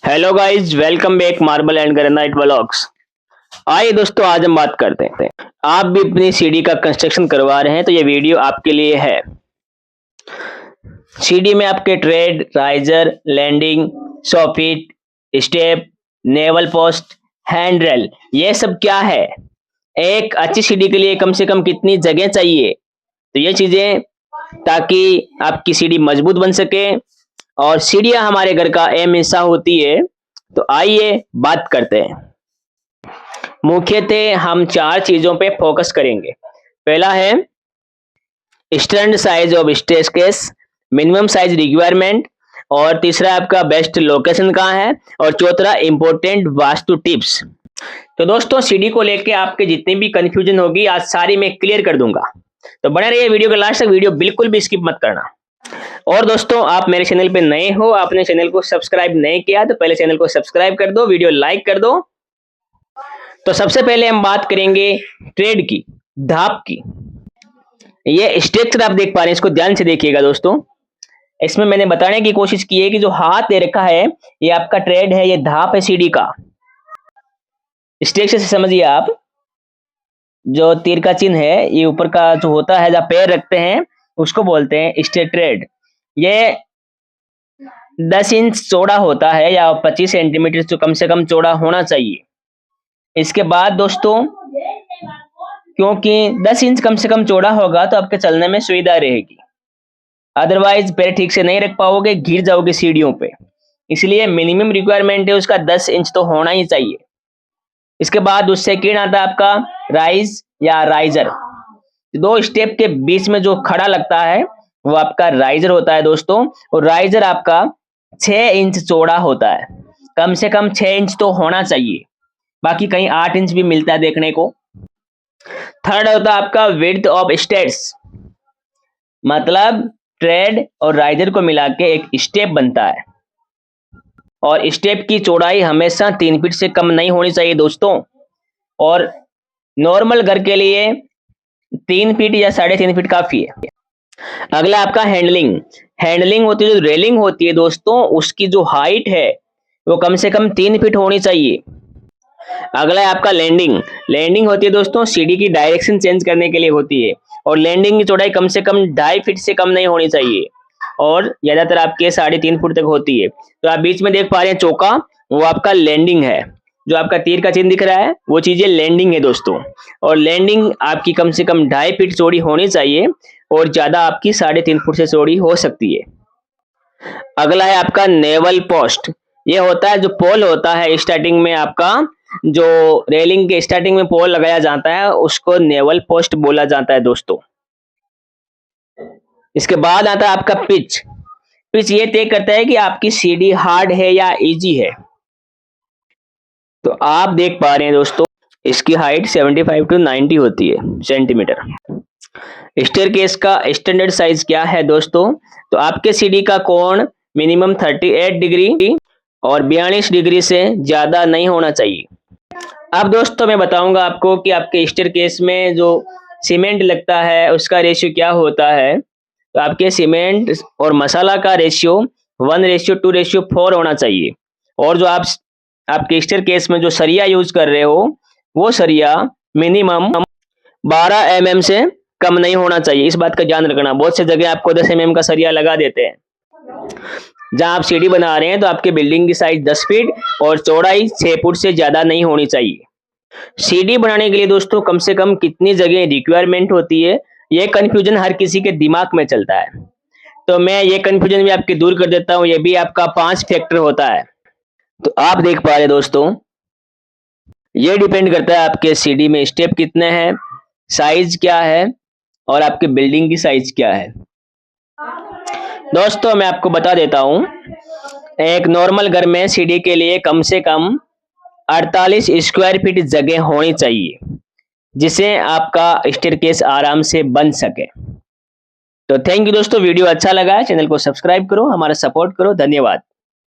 Hello guys, welcome back marble and granite vlogs. आइए दोस्तों, आज हम बात करते हैं। आप भी अपनी सीढ़ी का कंस्ट्रक्शन करवा रहे हैं तो ये वीडियो आपके लिए है। सीढ़ी में आपके tread, riser, landing, soffit, step, newel post, hand rail, ये सब क्या है? एक अच्छी सीढ़ी के लिए कम से कम कितनी जगह चाहिए? तो ये चीजें, ताकि आपकी सीढ़ी मजबूत बन सके और सीढ़ियां हमारे घर का अहम हिस्सा होती है। तो आइए बात करते हैं। मुख्यतः हम 4 चीजों पे फोकस करेंगे। पहला है standard size of staircase, minimum size requirement, और तीसरा आपका बेस्ट लोकेशन कहाँ है, और चौथा इंपॉर्टेंट वास्तु टिप्स। तो दोस्तों, सीढ़ी को लेके आपके जितनी भी कंफ्यूजन होगी आज सारी मैं क्लियर कर दूंगा। तो बने रहिए वीडियो के लास्ट तक, वीडियो बिल्कुल भी स्किप मत करना। और दोस्तों, आप मेरे चैनल पे नए हो, आपने चैनल को सब्सक्राइब नहीं किया तो पहले चैनल को सब्सक्राइब कर दो, वीडियो लाइक कर दो। तो सबसे पहले हम बात करेंगे ट्रेड की, धाप की। ये स्ट्रक्चर आप देख पा रहे हैं, इसको ध्यान से देखिएगा दोस्तों। इसमें मैंने बताने की कोशिश की है कि जो हाथ दे रखा है ये आपका ट्रेड है, ये धाप है सीढ़ी का। स्ट्रक्चर से समझिए आप, जो तीर का चिन्ह है ये ऊपर का जो होता है, जहाँ पैर रखते हैं उसको बोलते हैं स्टेट ट्रेड। ये 10 इंच चौड़ा होता है या 25 सेंटीमीटर जो कम से कम चौड़ा होना चाहिए। इसके बाद दोस्तों, क्योंकि 10 इंच कम से कम चौड़ा होगा तो आपके चलने में सुविधा रहेगी, अदरवाइज पैर ठीक से नहीं रख पाओगे, गिर जाओगे सीढ़ियों पे। इसलिए मिनिमम रिक्वायरमेंट है उसका 10 इंच तो होना ही चाहिए। इसके बाद उससे सेकेंड आता है आपका राइज या राइजर। 2 स्टेप के बीच में जो खड़ा लगता है वो आपका राइजर होता है दोस्तों। और राइजर आपका 6 इंच चौड़ा होता है, कम से कम 6 इंच तो होना चाहिए, बाकी कहीं 8 इंच भी मिलता है देखने को। थर्ड होता है आपका विड्थ ऑफ स्टेयर्स, मतलब ट्रेड और राइजर को मिला के एक स्टेप बनता है। और स्टेप की चौड़ाई हमेशा 3 फीट से कम नहीं होनी चाहिए दोस्तों। और नॉर्मल घर के लिए 3 फीट या 3.5 फीट काफी है। अगला आपका हैंडलिंग। हैंडलिंग होती है, जो रेलिंग होती है दोस्तों, उसकी जो हाइट है वो कम से कम 3 फीट होनी चाहिए। अगला है आपका लैंडिंग। लैंडिंग होती है दोस्तों सीढ़ी की डायरेक्शन चेंज करने के लिए होती है, और लैंडिंग की चौड़ाई कम से कम 2.5 फीट से कम नहीं होनी चाहिए, और ज्यादातर आपके 3.5 फुट तक होती है। तो आप बीच में देख पा रहे हैं चौका, वो आपका लैंडिंग है। जो आपका तीर का चिन्ह दिख रहा है वो चीजें लैंडिंग है दोस्तों। और लैंडिंग आपकी कम से कम 2.5 फीट चौड़ी होनी चाहिए, और ज्यादा आपकी 3.5 फुट से चौड़ी हो सकती है। अगला है आपका नेवल पोस्ट। ये होता है जो पोल होता है स्टार्टिंग में, आपका जो रेलिंग के स्टार्टिंग में पोल लगाया जाता है उसको नेवल पोस्ट बोला जाता है दोस्तों। इसके बाद आता है आपका पिच। पिच ये तय करता है कि आपकी सीढ़ी हार्ड है या इजी है। तो आप देख पा रहे हैं दोस्तों, इसकी हाइट 75 टू 90 होती है सेंटीमीटर। स्टेयरकेस का स्टैंडर्ड साइज क्या है दोस्तों? तो आपके सीढ़ी का कोण मिनिमम 38 डिग्री और 42 डिग्री से ज्यादा नहीं होना चाहिए। अब दोस्तों मैं बताऊंगा आपको कि आपके स्टेयरकेस में जो सीमेंट लगता है उसका रेशियो क्या होता है। तो आपके सीमेंट और मसाला का रेशियो 1:2:4 होना चाहिए। और जो आपके स्टेयरकेस में जो सरिया यूज कर रहे हो वो सरिया मिनिमम 12 mm से कम नहीं होना चाहिए। इस बात का ध्यान रखना, बहुत से जगह आपको 10 mm का सरिया लगा देते हैं। जहां आप सीढ़ी बना रहे हैं तो आपके बिल्डिंग की साइज 10 फीट और चौड़ाई 6 फुट से ज्यादा नहीं होनी चाहिए। सीढ़ी बनाने के लिए दोस्तों कम से कम कितनी जगह रिक्वायरमेंट होती है, ये कंफ्यूजन हर किसी के दिमाग में चलता है। तो मैं ये कंफ्यूजन भी आपके दूर कर देता हूँ। ये भी आपका 5 फैक्टर होता है। तो आप देख पा रहे दोस्तों, ये डिपेंड करता है आपके सीढ़ी में स्टेप कितने हैं, साइज क्या है, और आपके बिल्डिंग की साइज क्या है। दोस्तों मैं आपको बता देता हूँ, एक नॉर्मल घर में सीढ़ी के लिए कम से कम 48 स्क्वायर फीट जगह होनी चाहिए, जिसे आपका स्टेयरकेस आराम से बन सके। तो थैंक यू दोस्तों, वीडियो अच्छा लगा है चैनल को सब्सक्राइब करो, हमारा सपोर्ट करो। धन्यवाद।